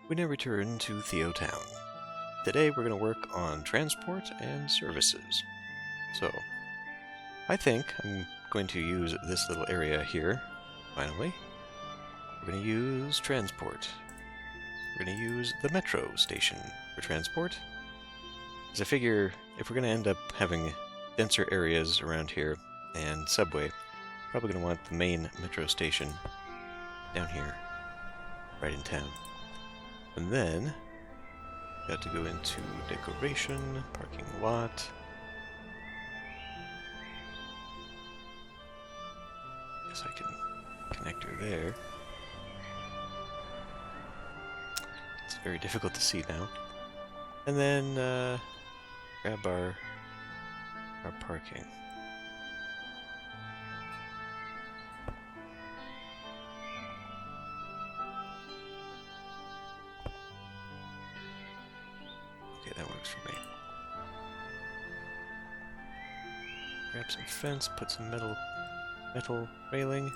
We now return to TheoTown. Today we're going to work on transport and services. So, I think I'm going to use this little area here, finally. We're going to use transport. We're going to use the metro station for transport. As I figure, if we're going to end up having denser areas around here and subway, probably going to want the main metro station down here, right in town. And then, got to go into decoration, parking lot. Guess I can connect her there. It's very difficult to see now. And then, grab our parking. Okay, that works for me. Grab some fence, put some metal railing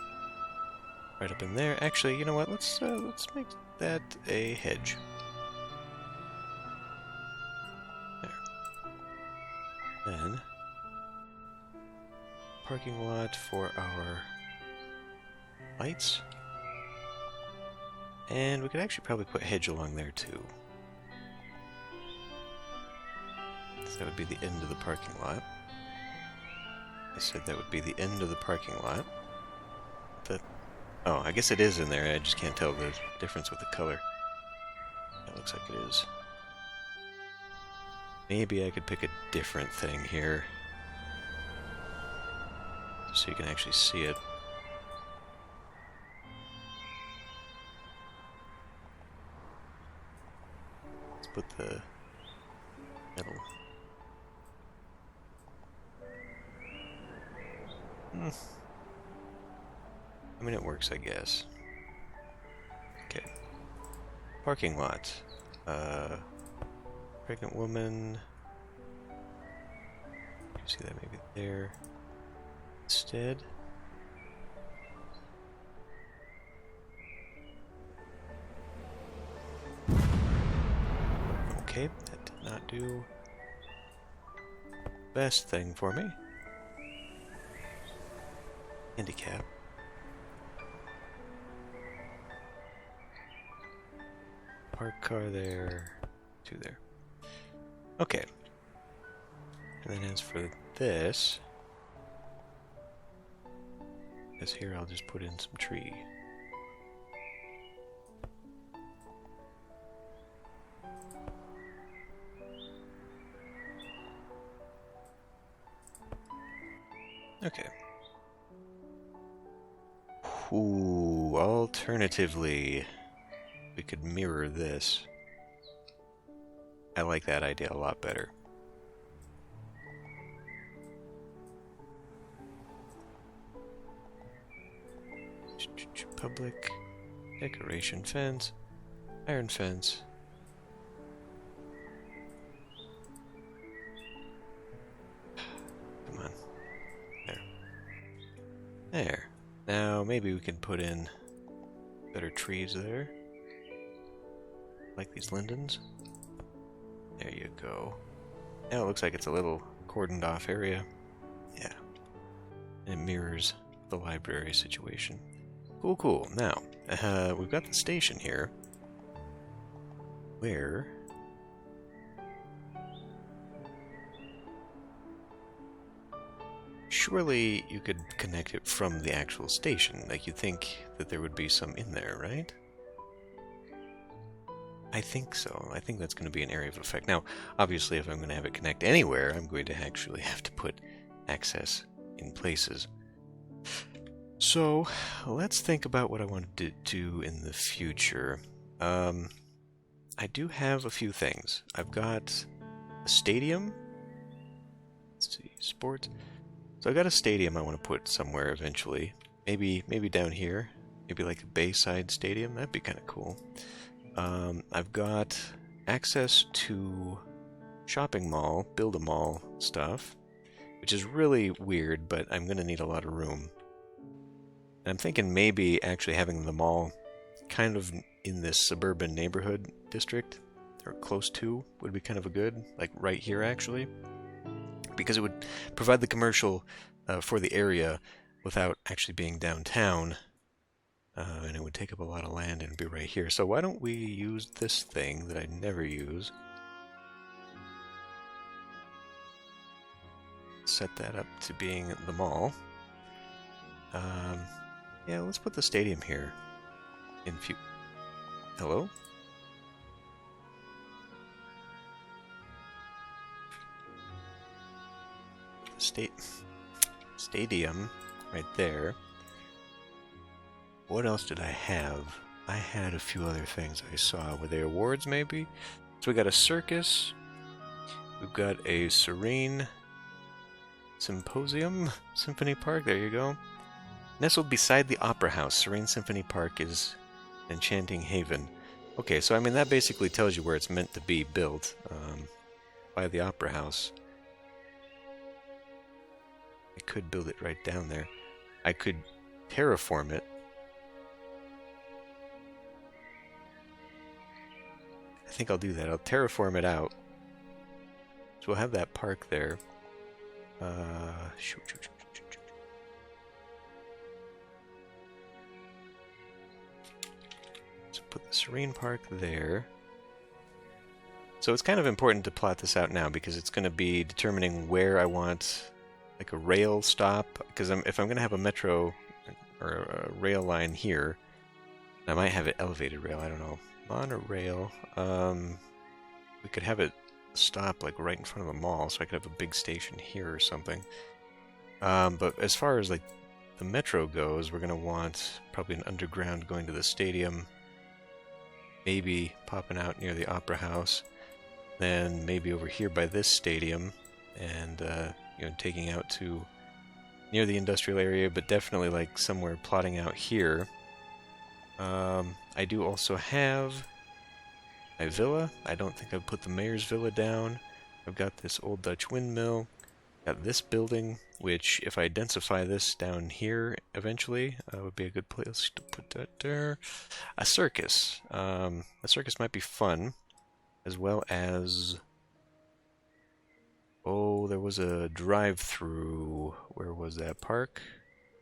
right up in there. Actually, you know what? Let's make that a hedge. There. Then parking lot for our lights. And we could actually probably put hedge along there too. So that would be the end of the parking lot. I said that would be the end of the parking lot. Oh, I guess it is in there. I just can't tell the difference with the color. That looks like it is. Maybe I could pick a different thing here, so you can actually see it. Let's put the metal. I mean, it works, I guess. Okay. Parking lot. Pregnant woman. You see that maybe there instead. Okay, that did not do best thing for me. Handicap. Park car there, two there. Okay. And then as for this, as here I'll just put in some tree. Okay. Ooh, alternatively, we could mirror this. I like that idea a lot better. Public decoration fence, iron fence. Come on. There. There. Now maybe we can put in better trees there. Like these lindens. There you go. Now it looks like it's a little cordoned off area. Yeah. And it mirrors the library situation. Cool, cool. Now, we've got the station here. Where... surely you could connect it from the actual station. Like, you'd think that there would be some in there, right? I think so. I think that's going to be an area of effect. Now, obviously, if I'm going to have it connect anywhere, I'm going to actually have to put access in places. So, let's think about what I want to do in the future. I do have a few things. I've got a stadium. Let's see, sports. So I've got a stadium I want to put somewhere eventually. Maybe down here. Maybe like a Bayside Stadium. That'd be kind of cool. I've got access to shopping mall, build-a-mall stuff, which is really weird, but I'm going to need a lot of room. And I'm thinking maybe actually having the mall kind of in this suburban neighborhood district, or close to, would be kind of a good, like right here actually, because it would provide the commercial for the area without actually being downtown, and it would take up a lot of land and be right here. So why don't we use this thing that I never use? Set that up to being the mall. Yeah, let's put the stadium here. Hello? Stadium right there. What else did I have? I had a few other things I saw. Were they awards maybe? So we got a circus. We've got a serene symposium symphony park. There you go. Nestled beside the Opera House, Serene Symphony Park is an enchanting haven. Okay, so I mean that basically tells you where it's meant to be built, by the Opera House. I could build it right down there. I could terraform it. I think I'll do that. I'll terraform it out. So we'll have that park there. So put the Serene Park there. So it's kind of important to plot this out now because it's going to be determining where I want like a rail stop. Because if I'm going to have a metro or a rail line here, I might have it elevated rail. I don't know. Monorail. We could have it stop like right in front of the mall, so I could have a big station here or something. But as far as like the metro goes, we're going to want probably an underground going to the stadium, maybe popping out near the Opera House, then maybe over here by this stadium, and you know, taking out to near the industrial area, but definitely like somewhere plotting out here. I do also have my villa. I don't think I've put the mayor's villa down. I've got this old Dutch windmill. Got this building, which if I densify this down here eventually, would be a good place to put that there. A circus. A circus might be fun, as well as... Oh, there was a drive-through. Where was that park?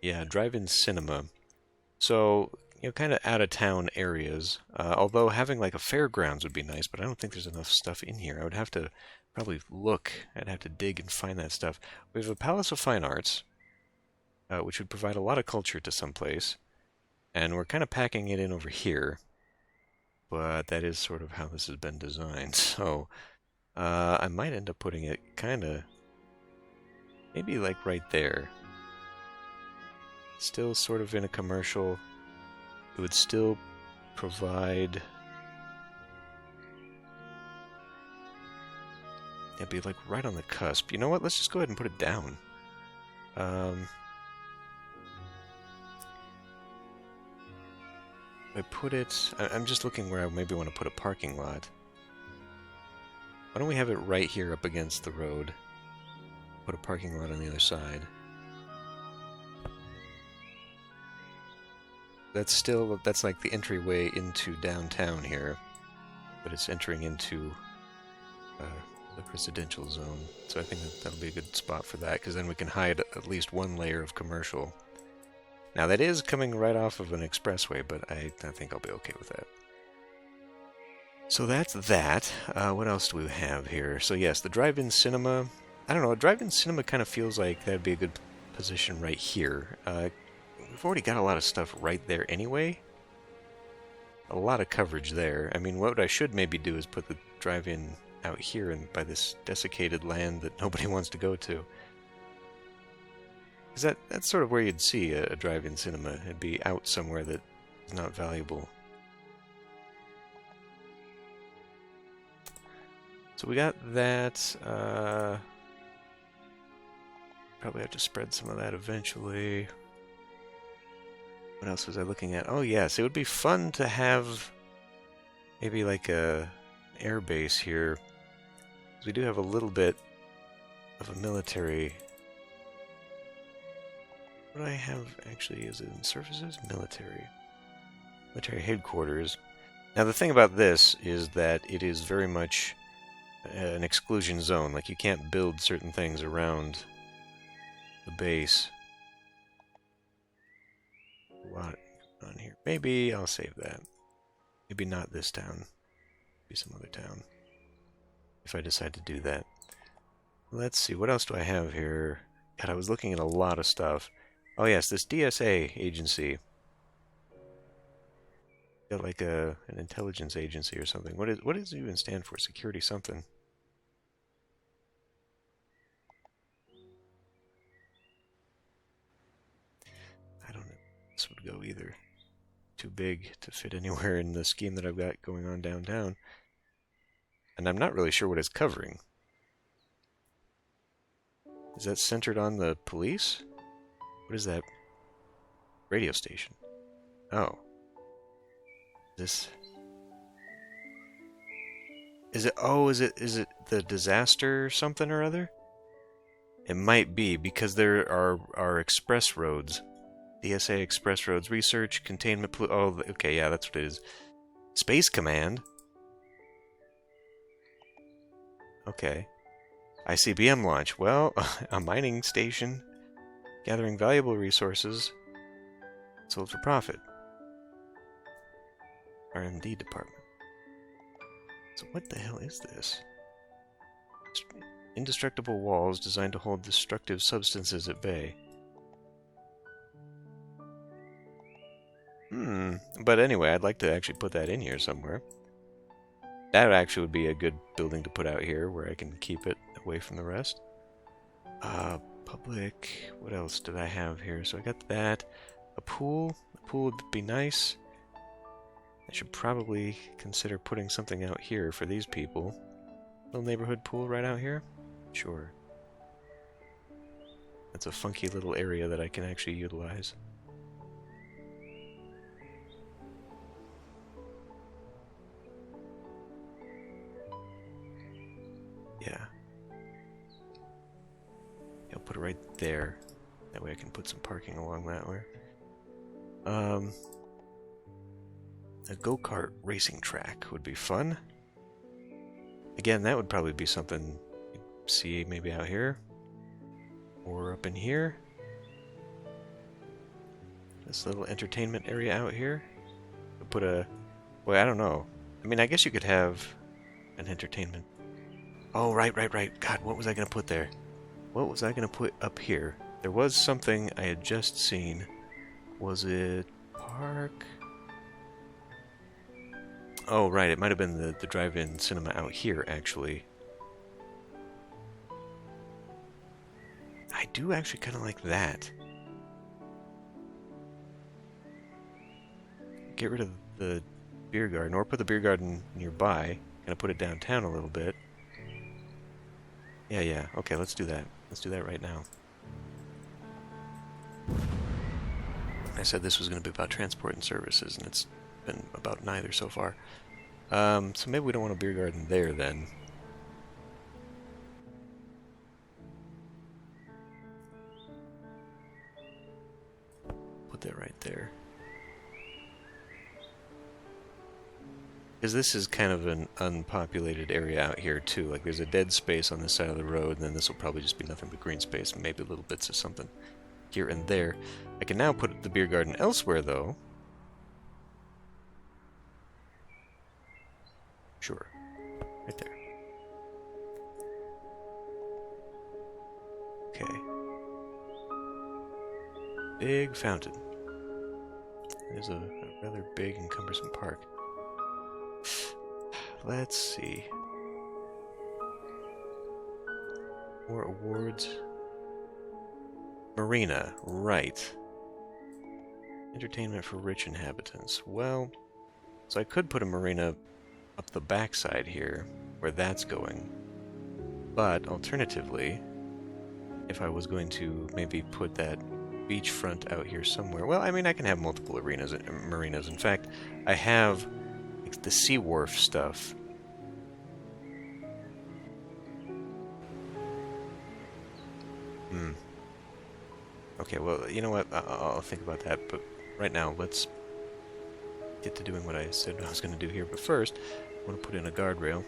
Yeah, drive-in cinema. So, you know, kind of out-of-town areas. Although having like a fairgrounds would be nice, but I don't think there's enough stuff in here. I would have to probably look. I'd have to dig and find that stuff. We have a Palace of Fine Arts, which would provide a lot of culture to some place. And we're kind of packing it in over here. But that is sort of how this has been designed. So, I might end up putting it kind of... maybe like right there. Still sort of in a commercial... It would still provide... It'd be like right on the cusp. You know what? Let's just go ahead and put it down. I put it... I'm just looking where I maybe want to put a parking lot. Why don't we have it right here up against the road? Put a parking lot on the other side. That's like the entryway into downtown here, but it's entering into the residential zone. So I think that'll be a good spot for that, because then we can hide at least one layer of commercial. Now that is coming right off of an expressway, but I think I'll be okay with that. So that's that. What else do we have here? So yes, the drive-in cinema. I don't know, a drive-in cinema kind of feels like that'd be a good position right here. We've already got a lot of stuff right there anyway. A lot of coverage there. I mean, what I should maybe do is put the drive-in out here and by this desiccated land that nobody wants to go to. Because that's sort of where you'd see a drive-in cinema. It'd be out somewhere that is not valuable. So we got that. Probably have to spread some of that eventually. What else was I looking at? Oh yes, it would be fun to have maybe like a air base here. We do have a little bit of a military. What do I have actually? Is it in services? Military headquarters. Now the thing about this is that it is very much an exclusion zone. Like, you can't build certain things around the base. A lot on here. Maybe I'll save that. Maybe not this town. Maybe some other town. If I decide to do that. Let's see, what else do I have here? God, I was looking at a lot of stuff. Oh yes, this DSA agency. Got like an intelligence agency or something. What does it even stand for? Security something. I don't know if this would go either. Too big to fit anywhere in the scheme that I've got going on downtown. And I'm not really sure what it's covering. Is that centered on the police? What is that? Radio station. Oh. This... Is it... Oh, is it the disaster something or other? It might be, because there are express roads. DSA express roads. Research, containment... Oh, okay, yeah, that's what it is. Space Command? Okay. ICBM launch. Well, a mining station. Gathering valuable resources. Sold for profit. R&D department. So what the hell is this? Indestructible walls designed to hold destructive substances at bay. But anyway, I'd like to actually put that in here somewhere. That actually would be a good building to put out here, where I can keep it away from the rest. Public... What else did I have here? So I got that. A pool. A pool would be nice. I should probably consider putting something out here for these people. Little neighborhood pool right out here? Sure. That's a funky little area that I can actually utilize. Yeah. I'll put it right there. That way I can put some parking along that way. A go-kart racing track would be fun. Again, that would probably be something you'd see maybe out here. Or up in here. This little entertainment area out here. Put a... Well, I don't know. I mean, I guess you could have an entertainment... Oh, right. God, what was I going to put there? What was I going to put up here? There was something I had just seen. Was it park? Oh, right. It might have been the drive-in cinema out here, actually. I do actually kind of like that. Get rid of the beer garden, or put the beer garden nearby. Kind of put it downtown a little bit. Yeah. Okay, let's do that. Let's do that right now. I said this was going to be about transport and services, and it's been about neither so far. So maybe we don't want a beer garden there, then. Put that right there. Because this is kind of an unpopulated area out here, too. Like, there's a dead space on this side of the road, and then this will probably just be nothing but green space, and maybe little bits of something here and there. I can now put the beer garden elsewhere, though. Sure. Right there. Okay. Big fountain. There's a rather big and cumbersome park. Let's see. More awards. Marina, right. Entertainment for rich inhabitants. Well, so I could put a marina up the backside here, where that's going. But, alternatively, if I was going to maybe put that beachfront out here somewhere, well, I mean, I can have multiple marinas. In fact, I have the Sea Wharf stuff. Okay, well, you know what? I'll think about that, but right now, let's get to doing what I said I was going to do here, but first, I want to put in a guardrail.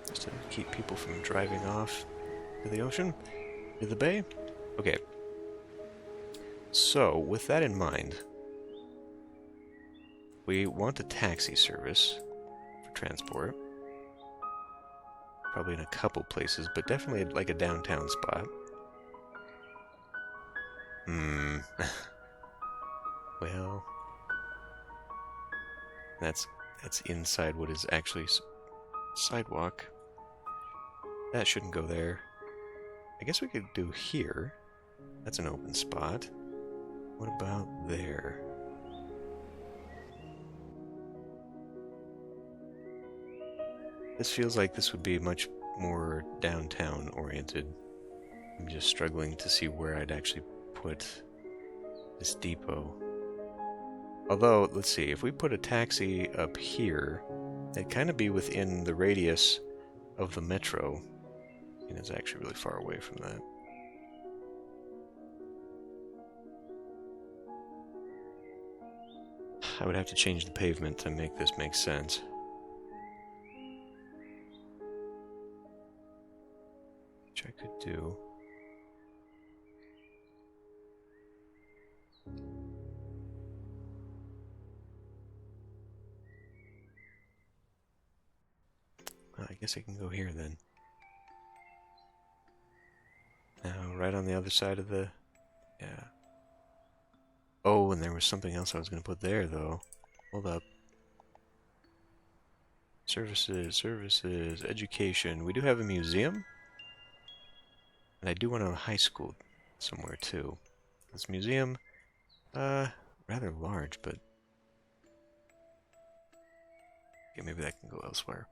Just to keep people from driving off to the ocean, to the bay. Okay. So, with that in mind, we want a taxi service for transport. Probably in a couple places, but definitely like a downtown spot. Well, that's inside what is actually sidewalk. That shouldn't go there. I guess we could do here. That's an open spot. What about there? This feels like this would be much more downtown oriented. I'm just struggling to see where I'd actually put this depot. Although, let's see, if we put a taxi up here, it'd kind of be within the radius of the metro. And it's actually really far away from that. I would have to change the pavement to make this make sense. Which I could do. Well, I guess I can go here then. Now, right on the other side of the... Yeah. Oh, and there was something else I was going to put there, though. Hold up. Services, education. We do have a museum. And I do want a high school somewhere, too. This museum, rather large, but... Okay, maybe that can go elsewhere.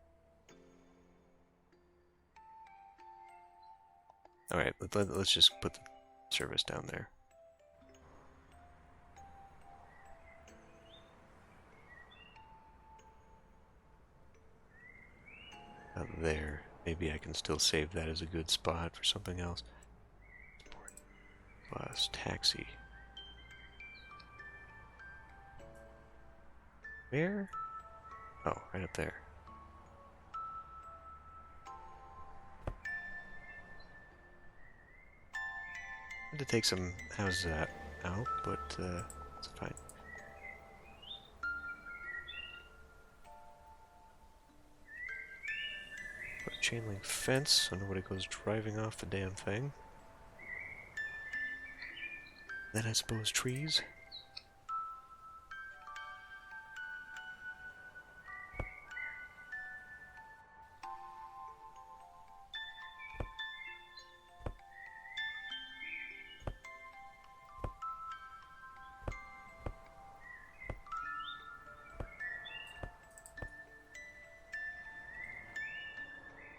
Alright, let's just put the service down there. Out there. Maybe I can still save that as a good spot for something else. Bus, taxi. Where? Oh, right up there. I had to take some houses out, but it's fine. Put a chain link fence so nobody goes driving off the damn thing. Then I suppose trees.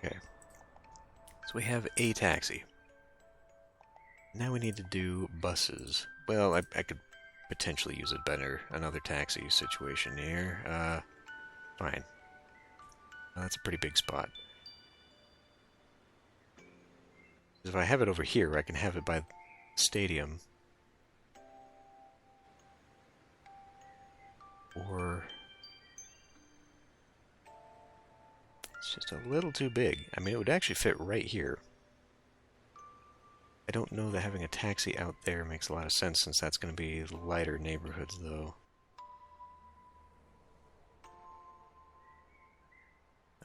Okay. So we have a taxi. Now we need to do buses. Well, I could potentially use it better. Another taxi situation here. Fine. Well, that's a pretty big spot. If I have it over here, I can have it by the stadium. Or... it's just a little too big. I mean, it would actually fit right here. I don't know that having a taxi out there makes a lot of sense, since that's going to be lighter neighborhoods, though.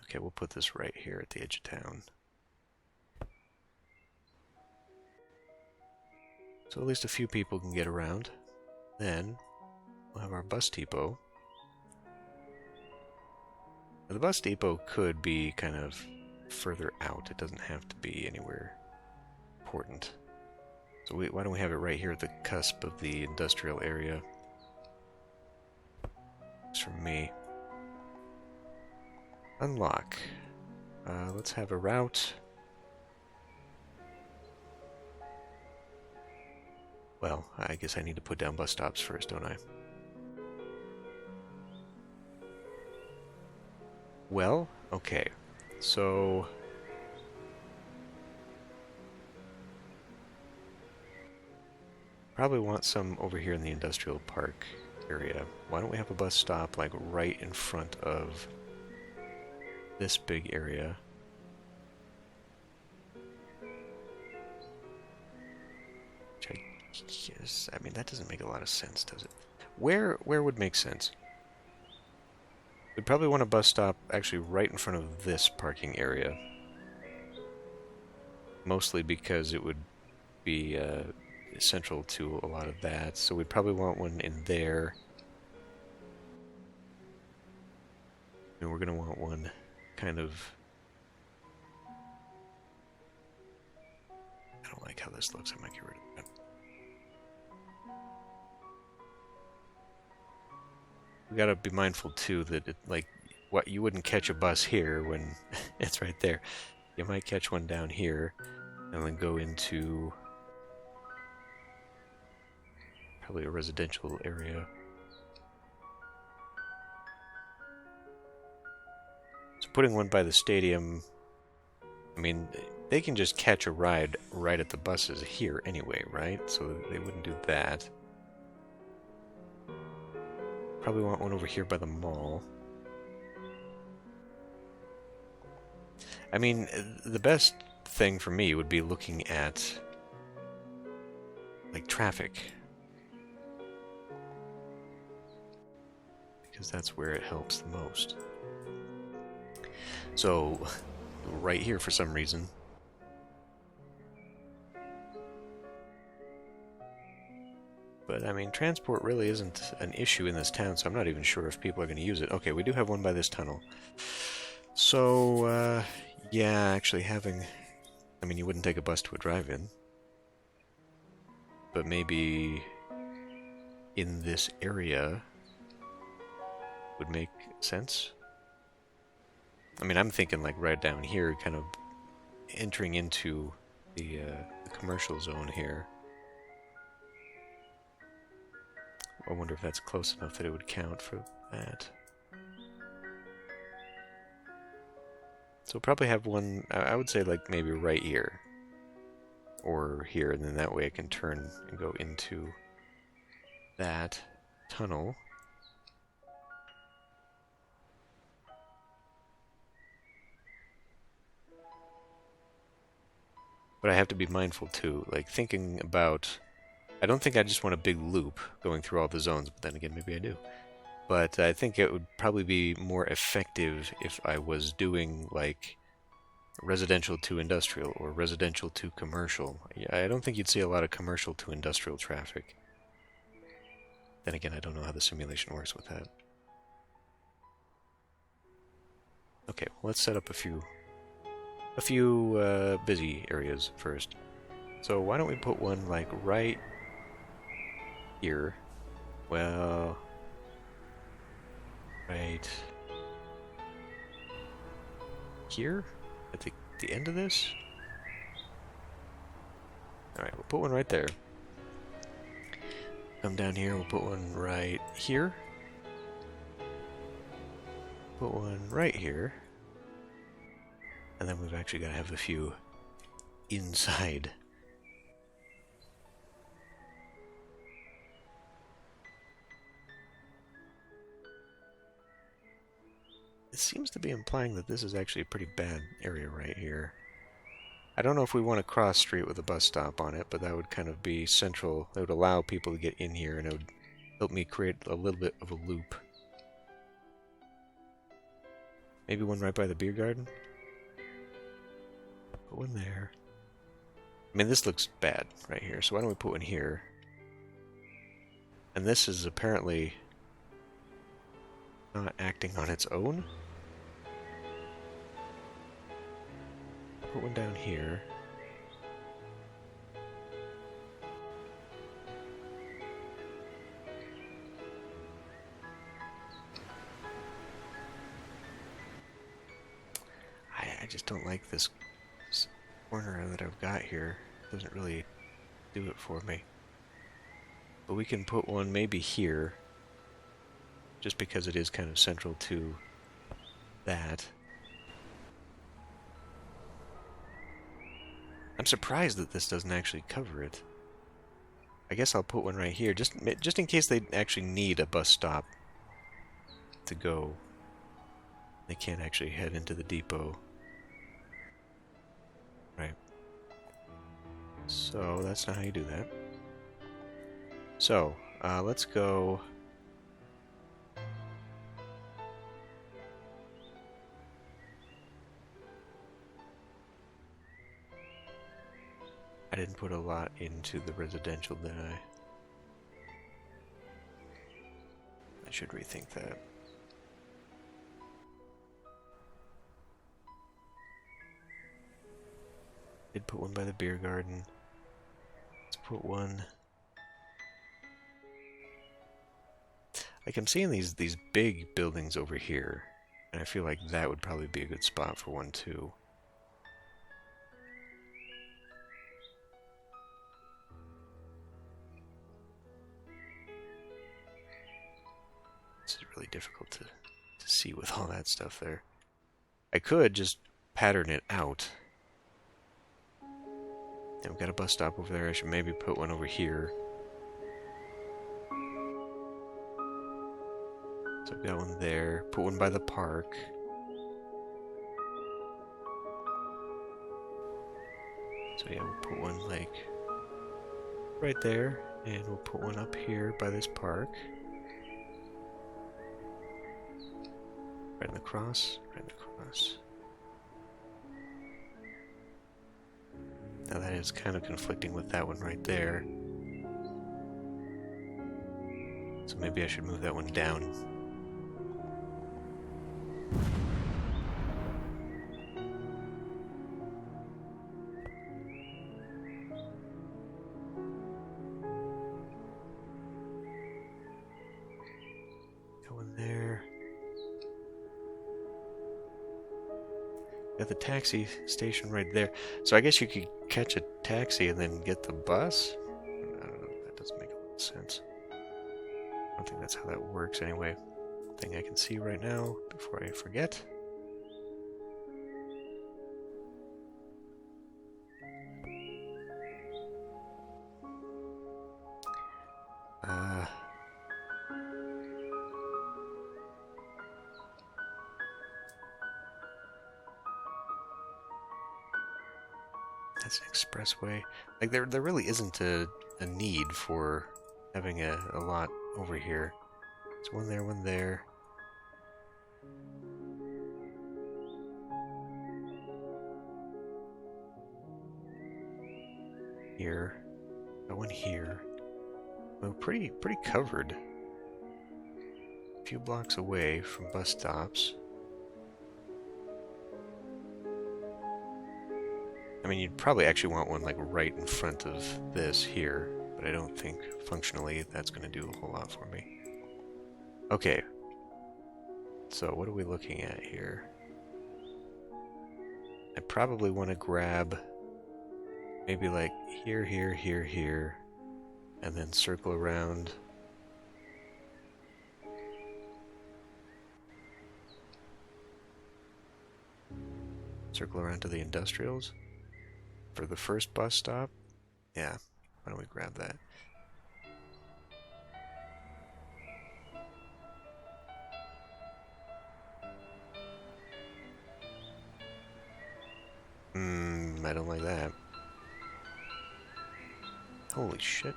Okay, we'll put this right here at the edge of town. So at least a few people can get around. Then, we'll have our bus depot. Now, the bus depot could be kind of further out. It doesn't have to be anywhere important. So why don't we have it right here at the cusp of the industrial area? That's from me. Unlock. Let's have a route. Well, I guess I need to put down bus stops first, don't I? Well, okay. So... Probably want some over here in the industrial park area. Why don't we have a bus stop like right in front of this big area? Which I guess, I mean, that doesn't make a lot of sense, does it? Where would make sense? We'd probably want a bus stop actually right in front of this parking area. Mostly because it would be central to a lot of that. So we'd probably want one in there. And we're going to want one kind of... I don't like how this looks. I might get rid of that. We gotta be mindful too that what you wouldn't catch a bus here when it's right there. You might catch one down here and then go into probably a residential area. So putting one by the stadium, I mean, they can just catch a ride right at the buses here anyway, right? So they wouldn't do that. Probably want one over here by the mall. I mean, the best thing for me would be looking at like traffic, because that's where it helps the most. So right here for some reason, but I mean, transport really isn't an issue in this town, so I'm not even sure if people are going to use it. Okay, we do have one by this tunnel. So, yeah, actually having... I mean, you wouldn't take a bus to a drive-in. But maybe in this area would make sense. I mean, I'm thinking like right down here, kind of entering into the commercial zone here. I wonder if that's close enough that it would count for that. So we'll probably have one, I would say like maybe right here. Or here, and then that way I can turn and go into that tunnel. But I have to be mindful too, like thinking about... I don't think I just want a big loop going through all the zones, but then again, maybe I do. But I think it would probably be more effective if I was doing, like, residential to industrial or residential to commercial. I don't think you'd see a lot of commercial to industrial traffic. Then again, I don't know how the simulation works with that. Okay, well, let's set up a few busy areas first. So why don't we put one, like, right here? Well, right here? At the end of this? Alright, we'll put one right there. Come down here, we'll put one right here. Put one right here. And then we've actually got to have a few inside. It seems to be implying that this is actually a pretty bad area right here. I don't know if we want a cross street with a bus stop on it, but that would kind of be central. That would allow people to get in here, and it would help me create a little bit of a loop. Maybe one right by the beer garden? Put one there. I mean, this looks bad right here, so why don't we put one here? And this is apparently not acting on its own. Put one down here. I just don't like this corner that I've got here. It doesn't really do it for me. But we can put one maybe here, just because it is kind of central to that. I'm surprised that this doesn't actually cover it. I guess I'll put one right here, just in case they actually need a bus stop to go. They can't actually head into the depot. Right. So that's not how you do that. So, let's go... I didn't put a lot into the residential, did I? I should rethink that. Did put one by the beer garden. Let's put one... Like, I'm seeing these big buildings over here, and I feel like that would probably be a good spot for one too. This is really difficult to see with all that stuff there. I could just pattern it out. And we've got a bus stop over there. I should maybe put one over here. So I've got one there. Put one by the park. So yeah, we'll put one like right there. And we'll put one up here by this park. Right in the cross. Right in the cross. Now that is kind of conflicting with that one right there. So maybe I should move that one down. That one there. Got the taxi station right there. So I guess you could catch a taxi and then get the bus? I don't know. That doesn't make a lot of sense. I don't think that's how that works anyway. Thing I can see right now before I forget. That's an expressway. Like, there really isn't a need for having a lot over here. There's one there, one there. Here. Got one here. Well, pretty covered. A few blocks away from bus stops. I mean, you'd probably actually want one like right in front of this here, but I don't think functionally that's going to do a whole lot for me. Okay. So what are we looking at here? I probably want to grab maybe like here, here, here, here, and then circle around. Circle around to the industrials for the first bus stop. Yeah, why don't we grab that? I don't like that. Holy shit.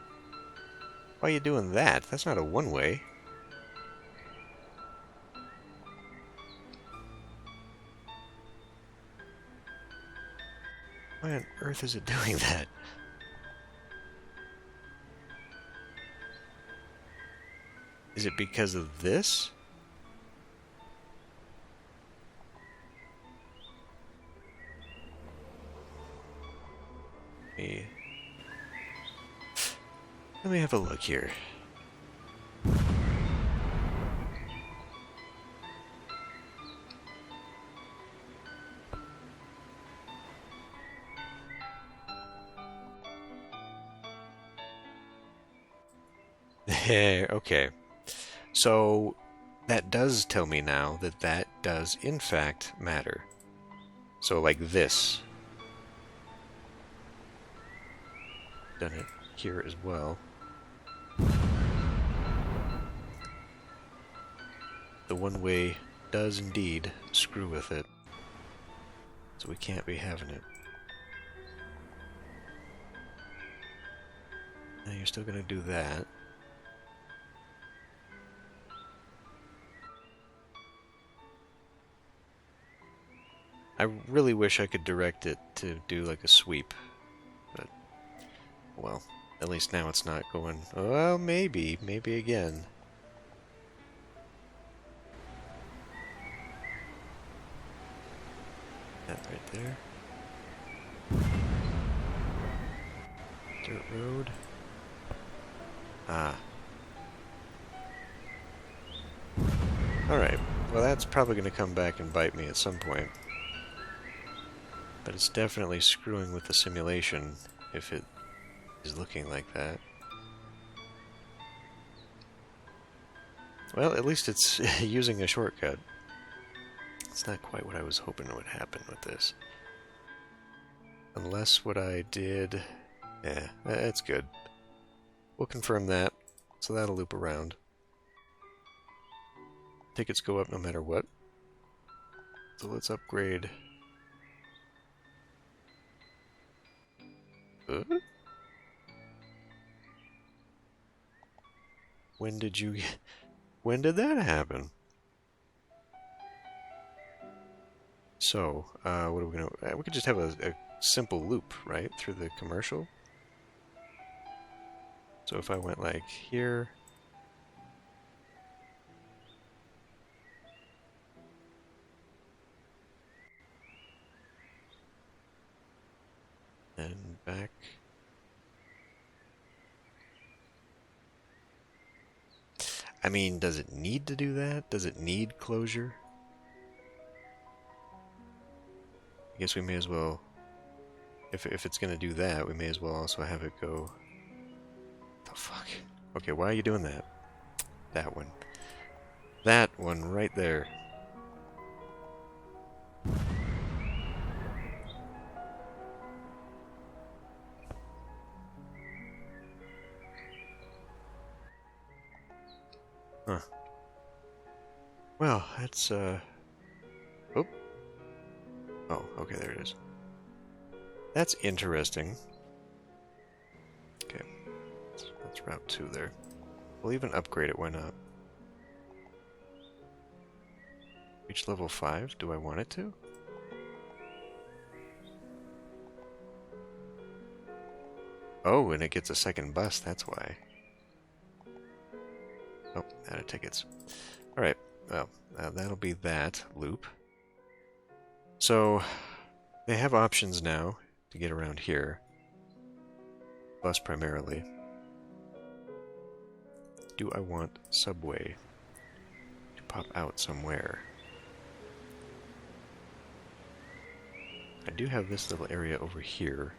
Why are you doing that? That's not a one-way. Why on earth is it doing that? Is it because of this? Let me have a look here. Okay. So that does tell me now that that does in fact matter. So like this. Done it here as well. the one-way does indeed screw with it. So we can't be having it. Now you're still gonna do that. I really wish I could direct it to do like a sweep, but, well, at least now it's not going, well, maybe again. That right there. Dirt road. Ah. Alright, well that's probably going to come back and bite me at some point. But it's definitely screwing with the simulation if it is looking like that. Well, at least it's using a shortcut. It's not quite what I was hoping would happen with this. Unless what I did... Yeah, that's good. We'll confirm that, so that'll loop around. Tickets go up no matter what. So let's upgrade... When did that happen? So, what are we gonna... we could just have a simple loop, right? Through the commercial. So if I went like here... and back... I mean, does it need to do that? Does it need closure? I guess we may as well... If it's gonna do that, we may as well also have it go... The fuck? Okay, why are you doing that? That one. That one right there. Huh. Well, that's, Oh. Oh, okay, there it is. That's interesting. Okay. That's Route 2 there. We'll even upgrade it, why not? Reach level 5? Do I want it to? Oh, and it gets a second bus, that's why. Oh, out of tickets. Alright, well, that'll be that loop. So, they have options now to get around here. Bus primarily. Do I want subway to pop out somewhere? I do have this little area over here.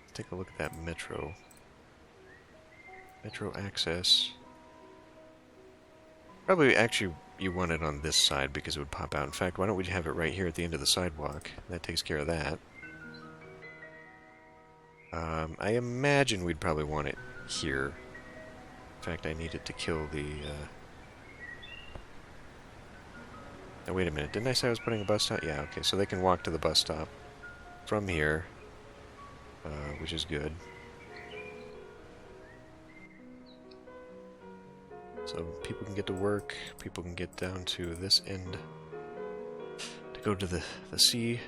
Let's take a look at that metro. Metro access. Probably, actually, you want it on this side because it would pop out. In fact, why don't we have it right here at the end of the sidewalk? That takes care of that. I imagine we'd probably want it here. In fact, I need it to kill the... Now, wait a minute. Didn't I say I was putting a bus stop? Yeah, okay. So they can walk to the bus stop from here, which is good. So people can get to work, people can get down to this end to go to the sea.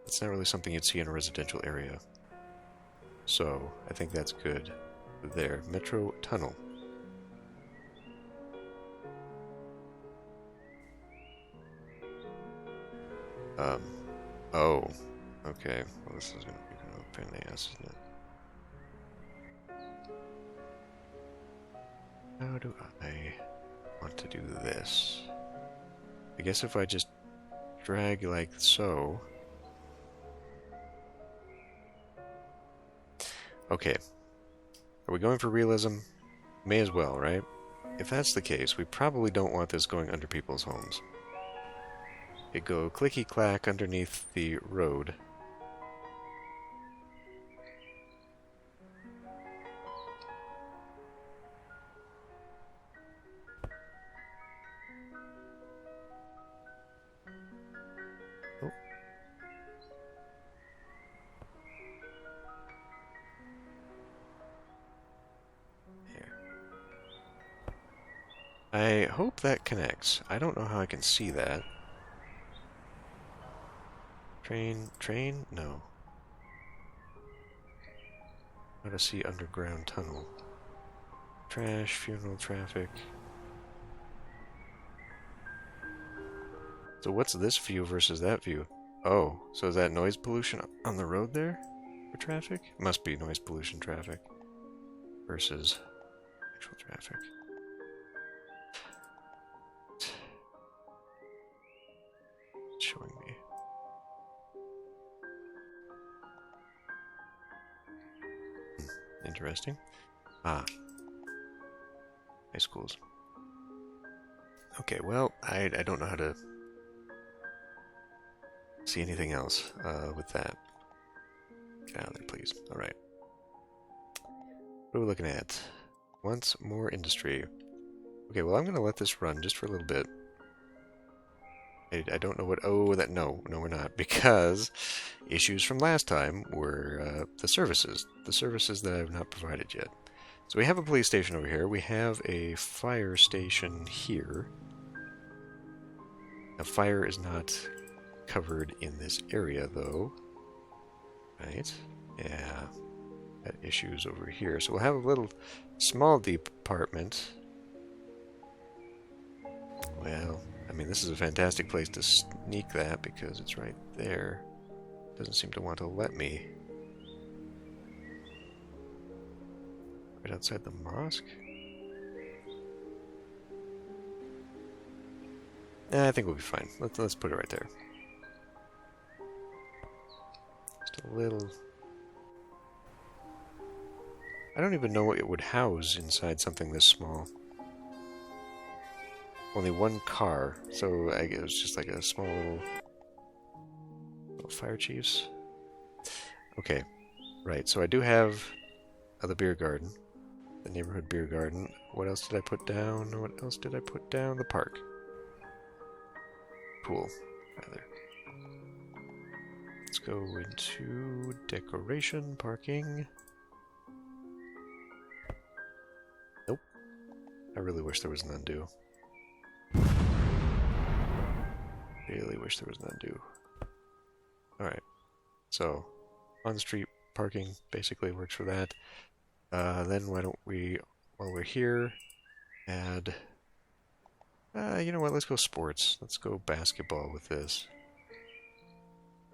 It's not really something you'd see in a residential area. So, I think that's good. There. Metro tunnel. Oh. Okay. Well, this is going to be kind of a pain in the ass, isn't it? How do I want to do this? I guess if I just drag like so... Okay. Are we going for realism? May as well, right? If that's the case, we probably don't want this going under people's homes. It go clicky-clack underneath the road. I hope that connects. I don't know how I can see that. Train? No. How to see underground tunnel. Trash, funeral, traffic. So what's this view versus that view? Oh, so is that noise pollution on the road there for traffic? Must be noise pollution traffic versus actual traffic. It's showing me. Interesting. Ah. High schools. Okay, well, I don't know how to see anything else with that. Get out of there, please. Alright. What are we looking at? Once more industry. Okay, well, I'm going to let this run just for a little bit. I don't know what... Oh, that... No, we're not. Because issues from last time were the services. The services that I have not provided yet. So we have a police station over here. We have a fire station here. Now, fire is not covered in this area, though. Right? Yeah. Got issues over here. So we'll have a little small department. Well, I mean, this is a fantastic place to sneak that because it's right there. Doesn't seem to want to let me. Right outside the mosque? I think we'll be fine. Let's put it right there. Just a little... I don't even know what it would house inside something this small. Only one car, so I guess it's just like a small little fire chiefs. Okay, right, so I do have the beer garden. The neighborhood beer garden. What else did I put down? The park. Pool, rather. Let's go into decoration, parking. Nope. I really wish there was an undo. Really wish there was an undo. Alright. So, on-street parking basically works for that. Then why don't we, while we're here, add... you know what, let's go sports. Let's go basketball with this.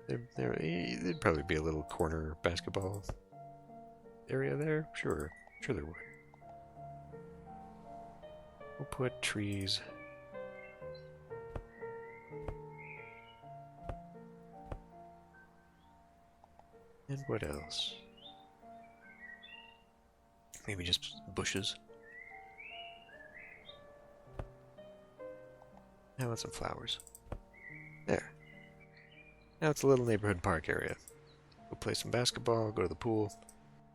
There'd probably be a little corner basketball area there. Sure there would. We'll put trees. And what else? Maybe just bushes. How about some flowers? There. Now it's a little neighborhood park area. We'll play some basketball, go to the pool.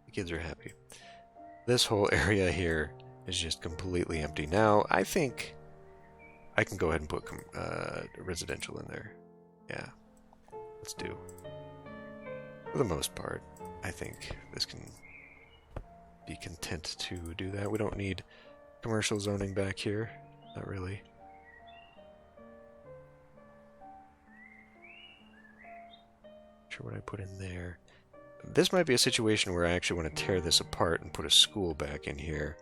The kids are happy. This whole area here is just completely empty. Now, I think I can go ahead and put residential in there. Yeah. Let's do. For the most part, I think this can be content to do that. We don't need commercial zoning back here. Not really. Sure what I put in there. This might be a situation where I actually want to tear this apart and put a school back in here.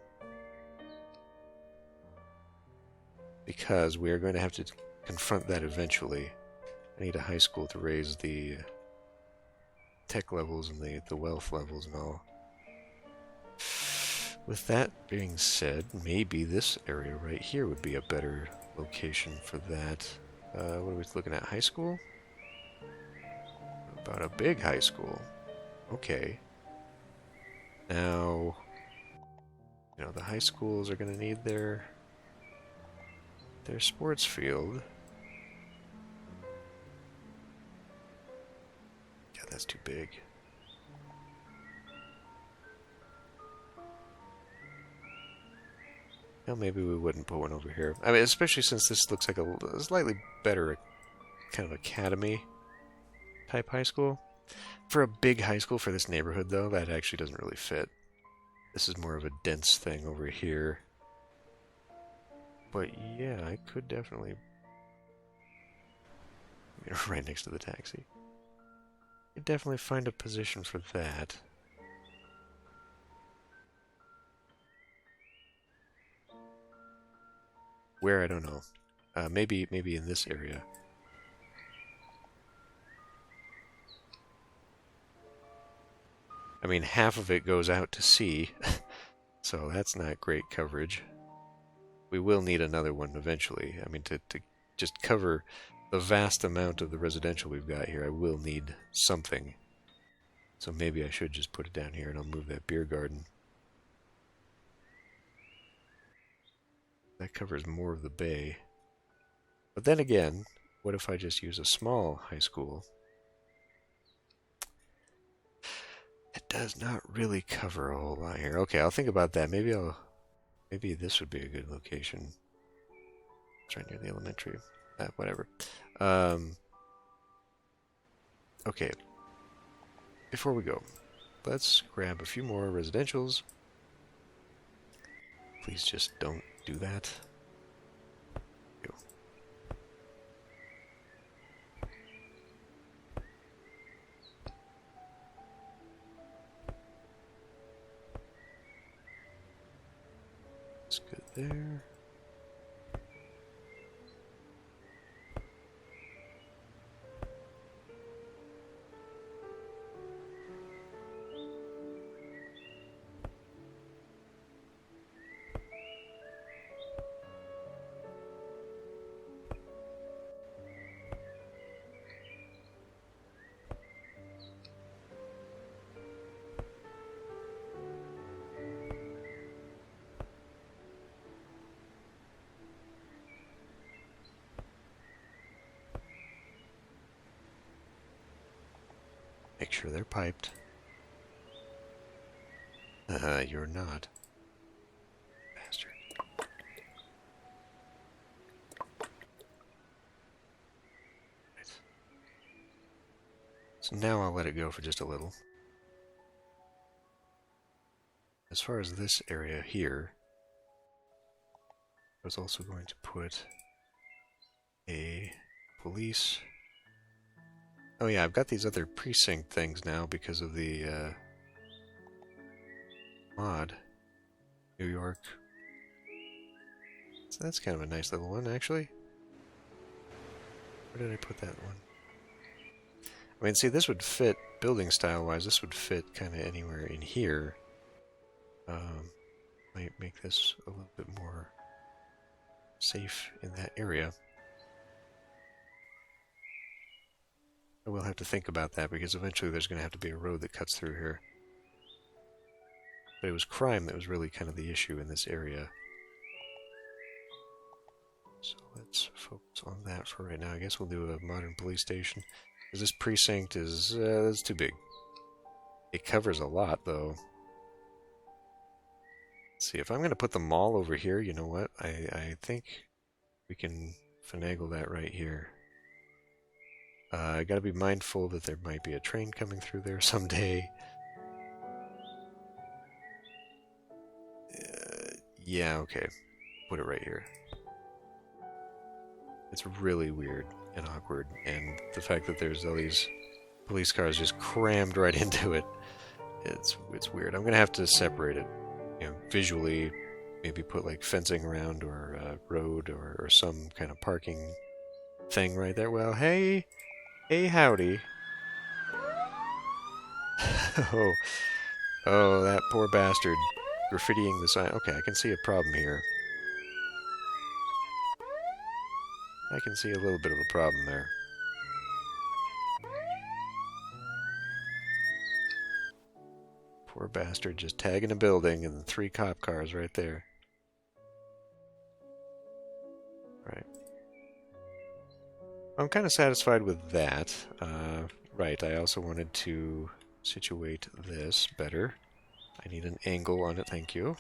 Because we are going to have to confront that eventually. I need a high school to raise the tech levels and the wealth levels and all. With that being said, maybe this area right here would be a better location for that. What are we looking at? High school? About a big high school. Okay. Now, you know, the high schools are going to need their sports field. Yeah, that's too big. Well, maybe we wouldn't put one over here. I mean, especially since this looks like a slightly better kind of academy type high school. For a big high school for this neighborhood, though, that actually doesn't really fit. This is more of a dense thing over here. But yeah, I could definitely... right next to the taxi. Could definitely find a position for that. Where, I don't know. Maybe in this area. I mean, half of it goes out to sea, so that's not great coverage. We will need another one eventually. I mean, to just cover the vast amount of the residential we've got here, I will need something. So maybe I should just put it down here and I'll move that beer garden. That covers more of the bay. But then again, what if I just use a small high school? It does not really cover a whole lot here. Okay, I'll think about that. Maybe this would be a good location. It's right near the elementary. Whatever. Okay. Before we go, let's grab a few more residentials. Please just don't do that. Go. That's good there. Make sure they're piped. You're not. Bastard. Right. So now I'll let it go for just a little. As far as this area here, I was also going to put a police... Oh yeah, I've got these other precinct things now because of the mod. New York. So that's kind of a nice little one, actually. Where did I put that one? I mean, see, this would fit, building style-wise, this would fit kind of anywhere in here. Might make this a little bit more safe in that area. I will have to think about that because eventually there's going to have to be a road that cuts through here. But it was crime that was really kind of the issue in this area. So let's focus on that for right now. I guess we'll do a modern police station. Because this precinct is that's too big. It covers a lot, though. Let's see, if I'm going to put the mall over here, you know what? I think we can finagle that right here. I gotta be mindful that there might be a train coming through there someday. Yeah, okay. Put it right here. It's really weird and awkward, and the fact that there's all these police cars just crammed right into it, it's weird. I'm gonna have to separate it, you know, visually. Maybe put like fencing around or a road or some kind of parking thing right there. Well, hey. Hey, howdy. Oh, that poor bastard. Graffitiing the sign. Okay, I can see a problem here. I can see a little bit of a problem there. Poor bastard just tagging a building and 3 cop cars right there. Right. I'm kind of satisfied with that. Right, I also wanted to situate this better. I need an angle on it, thank you.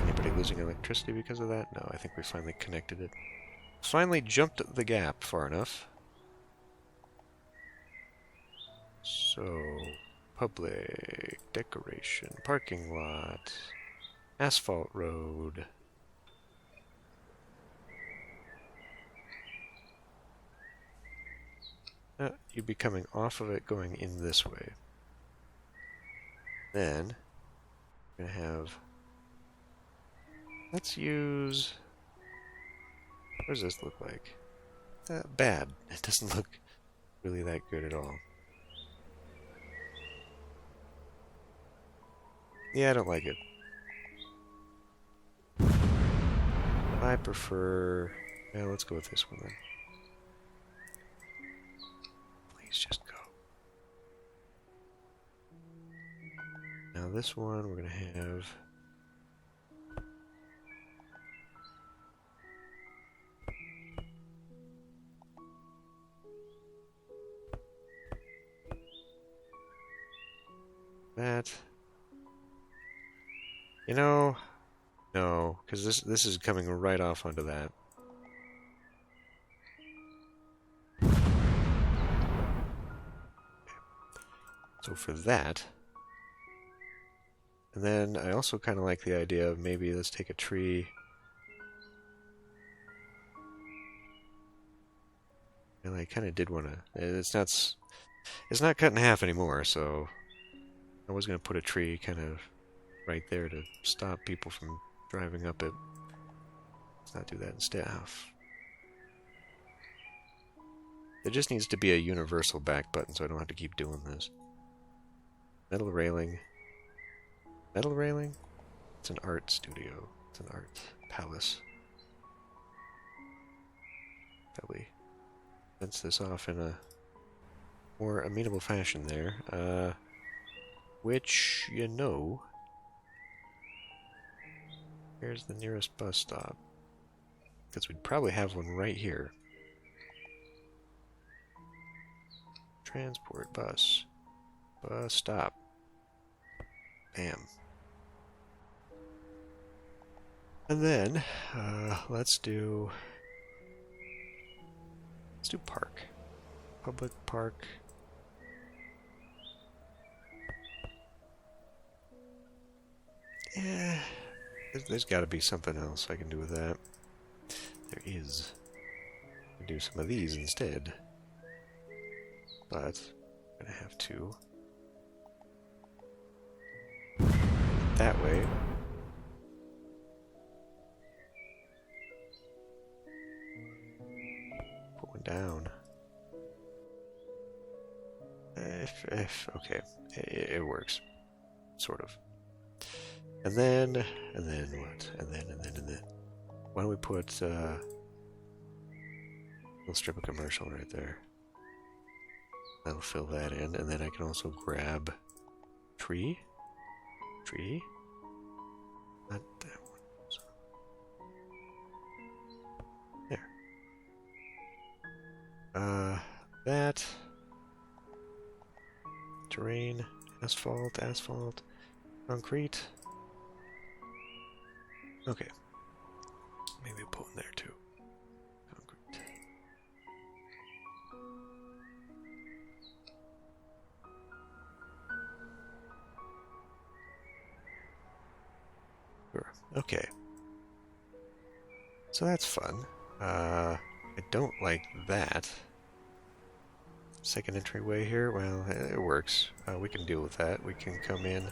Anybody losing electricity because of that? No, I think we finally connected it. Finally jumped the gap far enough. So, Public decoration, parking lot, asphalt road. You'd be coming off of it going in this way. Then we're going to have, let's use, what does this look like? Bad. It doesn't look really that good at all. Yeah, I don't like it. I prefer, well, let's go with this one then. Please just go. Now this one we're going to have that. You know, no, because this is coming right off onto that. So for that, and then I also kind of like the idea of maybe let's take a tree. And I kind of did want to. It's not cut in half anymore, so I was going to put a tree kind of right there to stop people from driving up it. Let's not do that instead. There just needs to be a universal back button so I don't have to keep doing this. Metal railing. Metal railing? It's an art studio. It's an art palace. Probably fence this off in a more amenable fashion there. Which, you know, here's the nearest bus stop. Because we'd probably have one right here. Transport bus. Bus stop. Bam. And then, let's do park. Public park. Yeah, there's got to be something else I can do with that. There is. I can do some of these instead. But I'm gonna have to that way. Put one down. Okay, it works, sort of. And then what? And then. Why don't we put a little strip of commercial right there? That'll fill that in, and then I can also grab tree. Not that one. There. That. Terrain, asphalt, concrete. Okay. Maybe we'll put one there too. Concrete. Sure. Okay. So that's fun. I don't like that. Second entryway here, well, it works. We can deal with that. We can come in.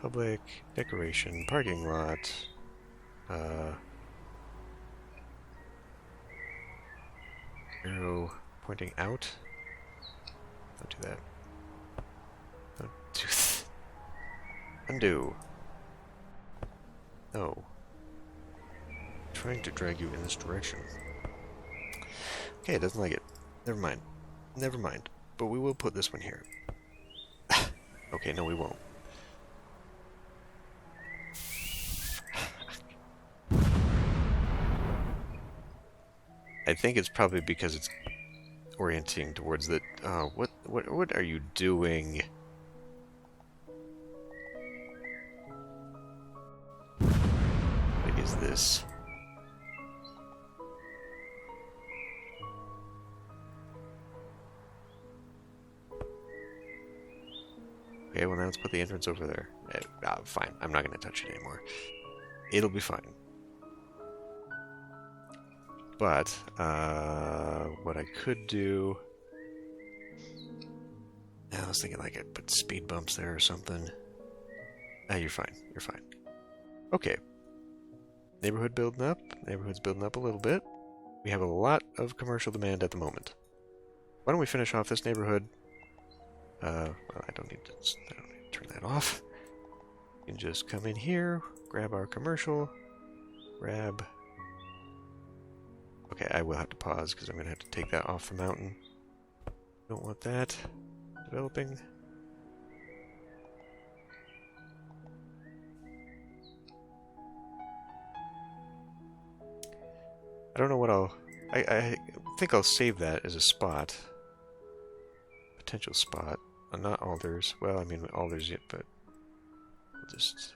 Public, decoration, parking lot. Arrow pointing out. Don't do that. Don't do that. Undo. No. I'm trying to drag you in this direction. Okay, it doesn't like it. Never mind. Never mind. But we will put this one here. Okay, no we won't. I think it's probably because it's orienting towards the... what are you doing? What is this? Okay, well now let's put the entrance over there. Fine, I'm not going to touch it anymore. It'll be fine. But, what I could do... I was thinking like I'd put speed bumps there or something. You're fine, you're fine. Okay. Neighborhood building up. Neighborhood's building up a little bit. We have a lot of commercial demand at the moment. Why don't we finish off this neighborhood? Well, I don't need to turn that off. You can just come in here, grab our commercial, grab... Okay, I will have to pause because I'm going to have to take that off the mountain. Don't want that developing. I don't know what I think I'll save that as a spot. Potential spot. Not alders. Well, I mean alders yet, but we'll just...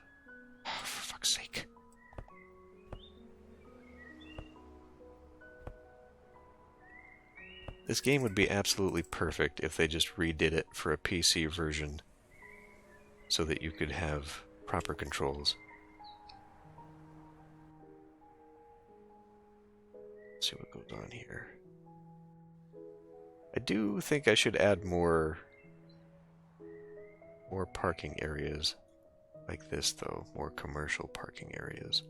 Oh, for fuck's sake. This game would be absolutely perfect if they just redid it for a PC version so that you could have proper controls. Let's see what goes on here. I do think I should add more parking areas like this, though. More commercial parking areas.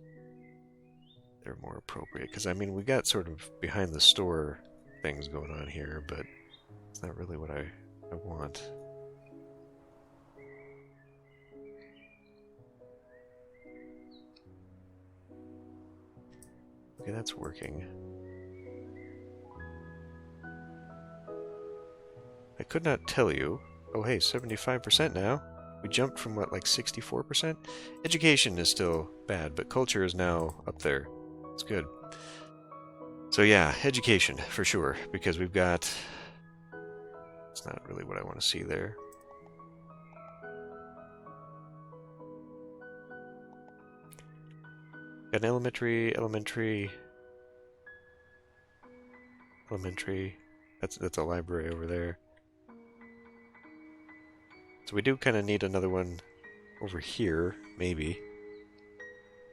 They're more appropriate. Because, I mean, we got sort of behind the store things going on here, but it's not really what I want. Okay, that's working. I could not tell you. Oh, hey, 75% now. We jumped from, what, like 64%? Education is still bad, but culture is now up there. It's good. So yeah, education, for sure, because we've got... It's not really what I want to see there. Got an elementary... That's a library over there. So we do kind of need another one over here, maybe.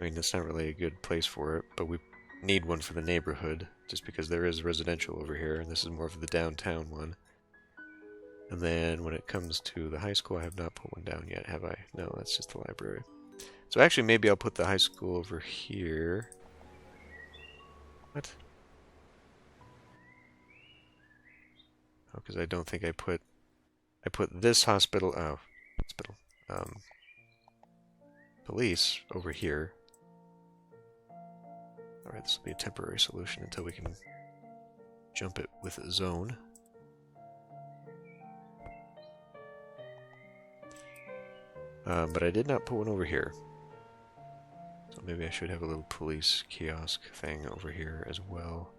I mean, that's not really a good place for it, but we need one for the neighborhood, just because there is residential over here, and this is more of the downtown one. And then when it comes to the high school, I have not put one down yet, have I? No, that's just the library. So actually, maybe I'll put the high school over here. What? Oh, because I don't think I put this hospital, police over here. Alright, this will be a temporary solution until we can jump it with a zone. But I did not put one over here. So maybe I should have a little police kiosk thing over here as well.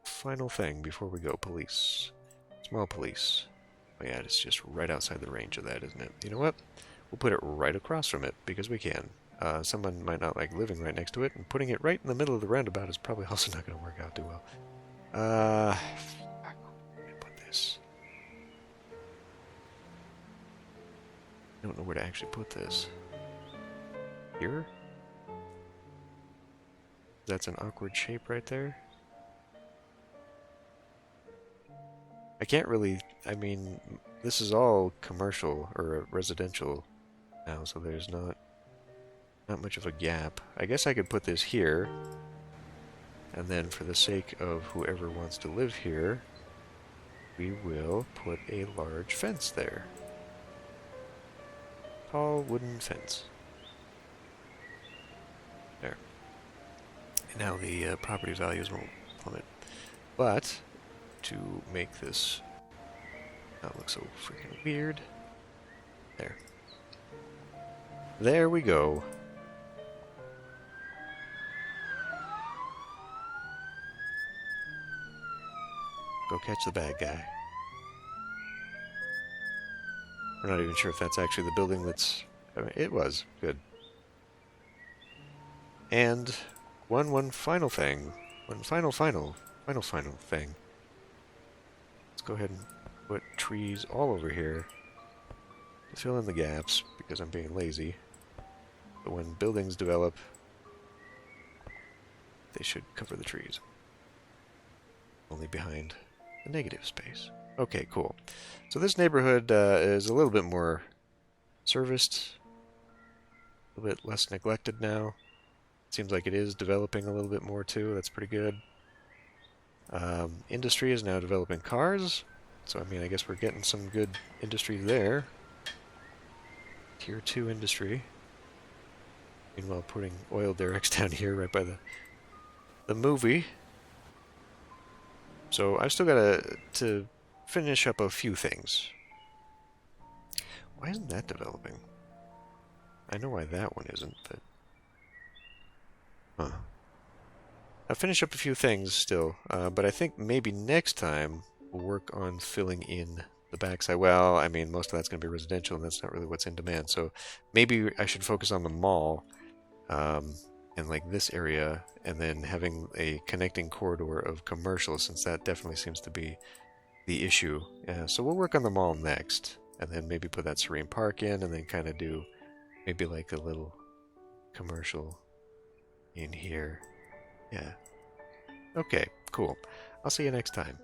Final thing before we go, police. Small police. Oh yeah, it's just right outside the range of that, isn't it? You know what? We'll put it right across from it, because we can. Someone might not like living right next to it, and putting it right in the middle of the roundabout is probably also not going to work out too well. Fuck. Where do I put this? I don't know where to actually put this. Here? That's an awkward shape right there. I can't really, I mean, this is all commercial or residential now, so there's not much of a gap. I guess I could put this here, and then for the sake of whoever wants to live here, we will put a large fence there. Tall wooden fence. There. And now the property values won't plummet. But to make this not look so freaking weird, there we go. Go catch the bad guy. We're not even sure if that's actually the building that's... I mean, it was. Good. And one final thing. One final thing. Let's go ahead and put trees all over here to fill in the gaps because I'm being lazy. But when buildings develop, they should cover the trees. Only behind the negative space. Okay, cool. So this neighborhood is a little bit more serviced, a little bit less neglected now. Seems like it is developing a little bit more too. That's pretty good. Industry is now developing cars. So, I mean, I guess we're getting some good industry there. Tier 2 industry. Meanwhile, putting oil derricks down here right by the movie. So I've still got to finish up a few things. Why isn't that developing? I know why that one isn't, but... Huh. I'll finish up a few things still, but I think maybe next time we'll work on filling in the backside. Well, I mean, most of that's going to be residential, and that's not really what's in demand. So maybe I should focus on the mall, in like this area, and then having a connecting corridor of commercial, since that definitely seems to be the issue. So we'll work on the mall next, and then maybe put that Serene Park in, and then kind of do maybe like a little commercial in here. Yeah. Okay, cool. I'll see you next time.